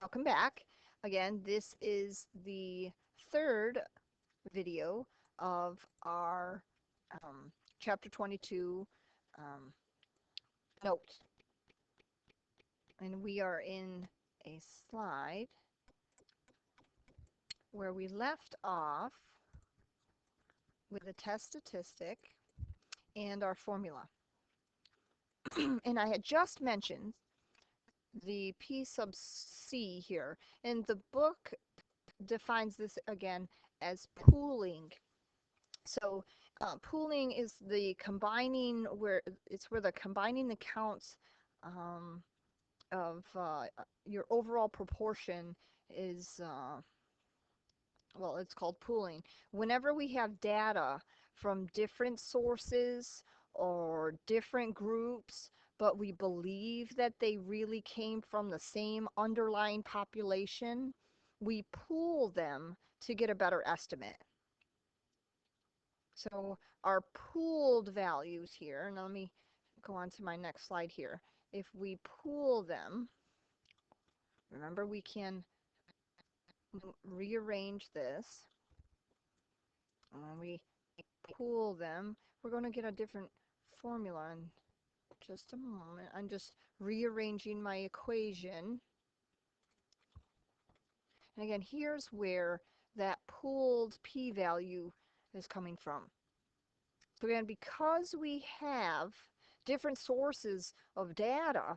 Welcome back. Again, this is the third video of our chapter 22 um, notes. And we are in a slide where we left off with a test statistic and our formula. And I had just mentioned the P sub C here. And the book defines this again as pooling. So pooling is the combining where the combining the counts of your overall proportion is well, it's called pooling. Whenever we have data from different sources or different groups, but we believe that they really came from the same underlying population, we pool them to get a better estimate. So our pooled values here, now let me go on to my next slide here. If we pool them, remember we can rearrange this. And when we pool them, we're going to get a different formula in just a moment. I'm just rearranging my equation. And again, here's where that pooled p-value is coming from. So again, because we have different sources of data,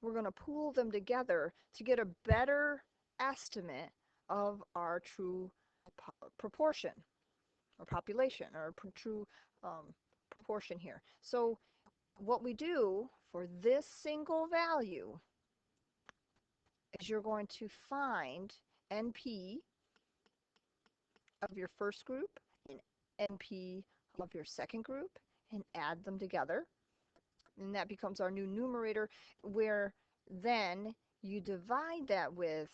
we're going to pool them together to get a better estimate of our true proportion or population or true proportion here. So what we do for this single value is you're going to find NP of your first group and NP of your second group and add them together. And that becomes our new numerator, where then you divide that with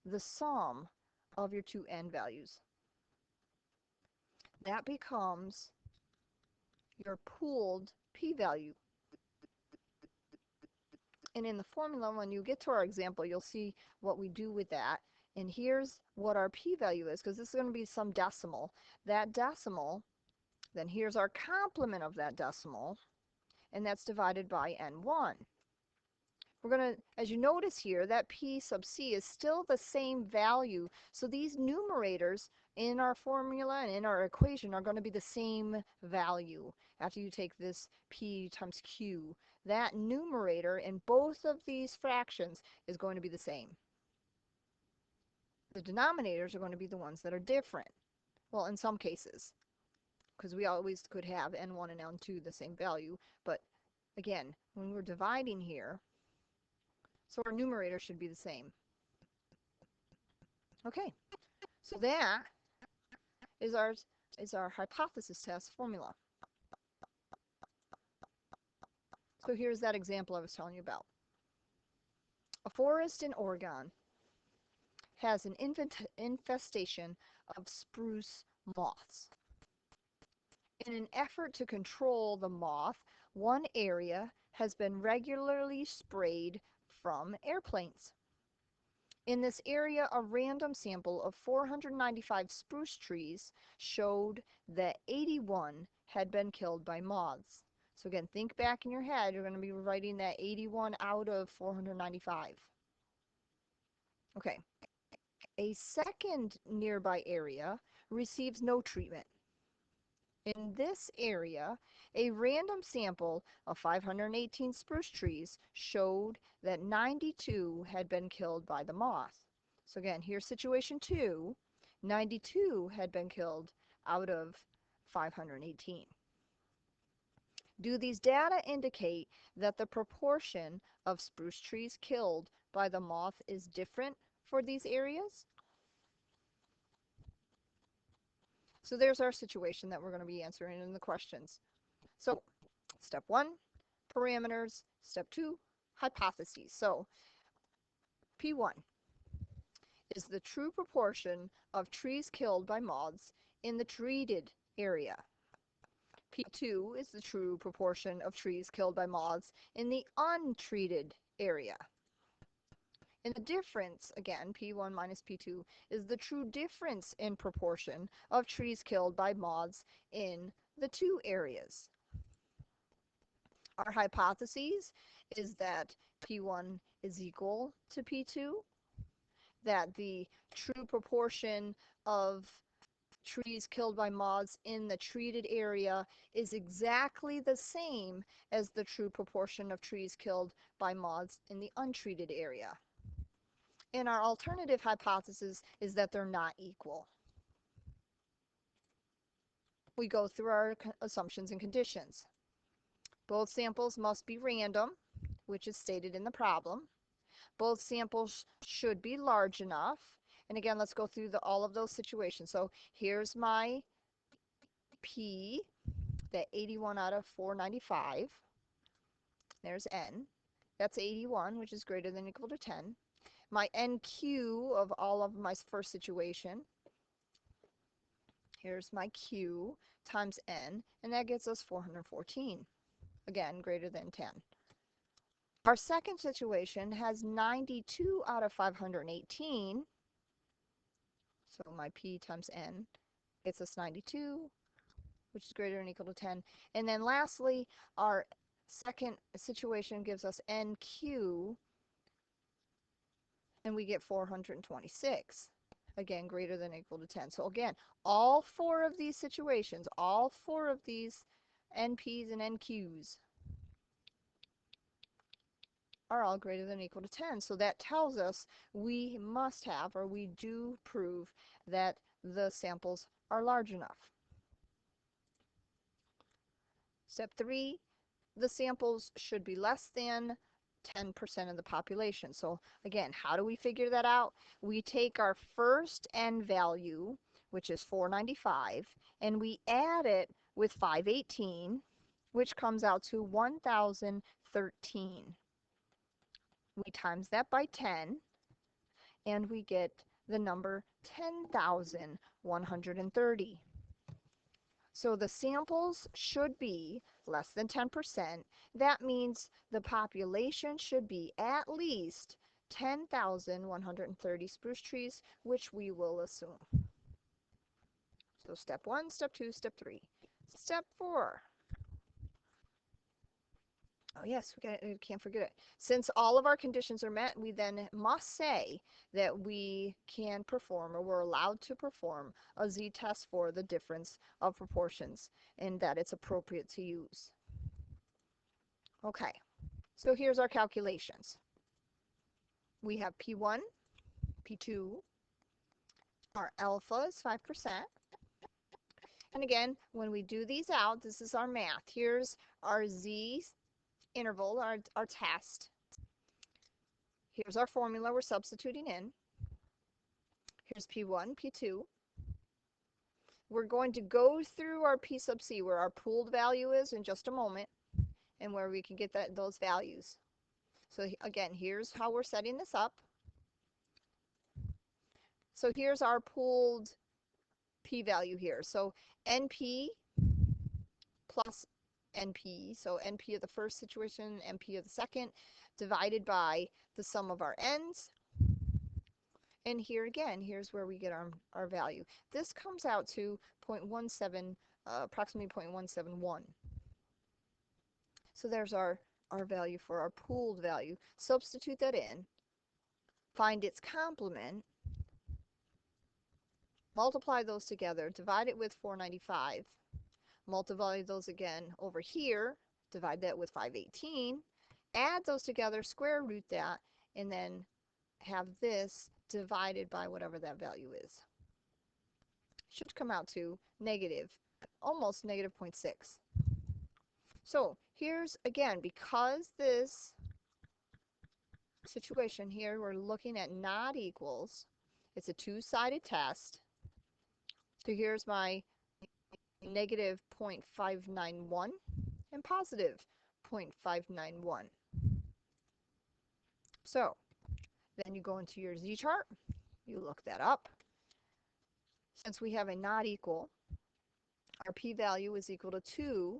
the sum of your two n values. That becomes your pooled p-value. And in the formula, when you get to our example, you'll see what we do with that. And here's what our p-value is, because this is going to be some decimal. That decimal, then here's our complement of that decimal, and that's divided by n1. We're going to, as you notice here, that p sub c is still the same value. So these numerators in our formula and in our equation are going to be the same value after you take this p times q. That numerator in both of these fractions is going to be the same. The denominators are going to be the ones that are different. Well, in some cases, because we always could have n1 and n2 the same value. But again, when we're dividing here, so our numerator should be the same. Okay, so that is our hypothesis test formula. So here's that example I was telling you about. A forest in Oregon has an infestation of spruce moths. In an effort to control the moth, one area has been regularly sprayed from airplanes. In this area, a random sample of 495 spruce trees showed that 81 had been killed by moths. So again, think back in your head, you're going to be writing that 81 out of 495. Okay. A second nearby area receives no treatment. In this area, a random sample of 518 spruce trees showed that 92 had been killed by the moth. So again, here's situation 2. 92 had been killed out of 518. Do these data indicate that the proportion of spruce trees killed by the moth is different for these areas? So there's our situation that we're going to be answering in the questions. So step 1, parameters. Step 2, hypotheses. So P1 is the true proportion of trees killed by moths in the treated area. P2 is the true proportion of trees killed by moths in the untreated area. And the difference, again, P1 minus P2, is the true difference in proportion of trees killed by moths in the two areas. Our hypothesis is that P1 is equal to P2, that the true proportion of trees killed by moths in the treated area is exactly the same as the true proportion of trees killed by moths in the untreated area. And our alternative hypothesis is that they're not equal. We go through our assumptions and conditions. Both samples must be random, which is stated in the problem. Both samples should be large enough. And again, let's go through all of those situations. So here's my P, that 81 out of 495. There's N. That's 81, which is greater than or equal to 10. My NQ of all of my first situation. Here's my Q times N, and that gets us 414. Again, greater than 10. Our second situation has 92 out of 518. So my P times N gets us 92, which is greater than or equal to 10. And then lastly, our second situation gives us NQ, and we get 426. Again, greater than or equal to 10. So again, all four of these situations, all four of these NPs and NQs are all greater than or equal to 10. So that tells us we must have, or we do prove that the samples are large enough. Step 3, the samples should be less than 10% of the population. So again, how do we figure that out? We take our first N value, which is 495, and we add it with 518, which comes out to 1013. We times that by 10, and we get the number 10,130. So the samples should be less than 10%. That means the population should be at least 10,130 spruce trees, which we will assume. So step 1, step 2, step 3. Step 4. Oh yes, we can't forget it. Since all of our conditions are met, we then must say that we can perform, or we're allowed to perform, a z-test for the difference of proportions, and that it's appropriate to use. Okay, so here's our calculations. We have P1, P2, our alpha is 5%. And again, when we do these out, this is our math. Here's our z interval, our test. Here's our formula we're substituting in. Here's P1, P2. We're going to go through our P sub C, where our pooled value is, in just a moment, and where we can get those values. So again, here's how we're setting this up. So here's our pooled P value here. So NP plus NP, so NP of the first situation, NP of the second, divided by the sum of our N's. And here again, here's where we get our value. This comes out to 0.17, approximately 0.171. So there's our value for our pooled value. Substitute that in, find its complement, multiply those together, divide it with 495, multiply those again over here, divide that with 518, add those together, square root that, and then have this divided by whatever that value is. Should come out to negative, almost negative 0.6. So here's, again, because this situation here, we're looking at not equals, it's a two-sided test. So here's my negative 0.591 and positive 0.591. So then you go into your z-chart, you look that up. Since we have a not equal, our p-value is equal to 2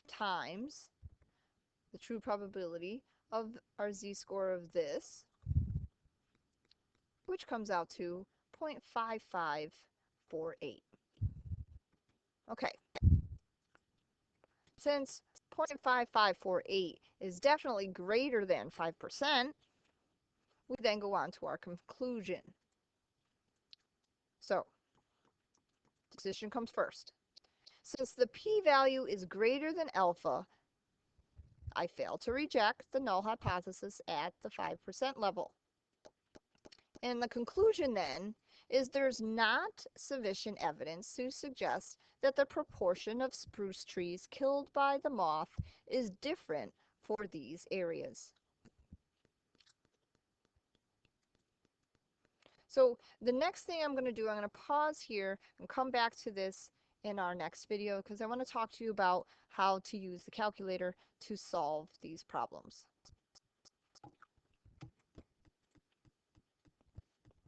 times the true probability of our z-score of this, which comes out to 0.5548. Okay, since 0.5548 is definitely greater than 5%, we then go on to our conclusion. So, decision comes first. Since the p-value is greater than alpha, I fail to reject the null hypothesis at the 5% level. And the conclusion then is there's not sufficient evidence to suggest that the proportion of spruce trees killed by the moth is different for these areas. So the next thing I'm going to do, I'm going to pause here and come back to this in our next video because I want to talk to you about how to use the calculator to solve these problems.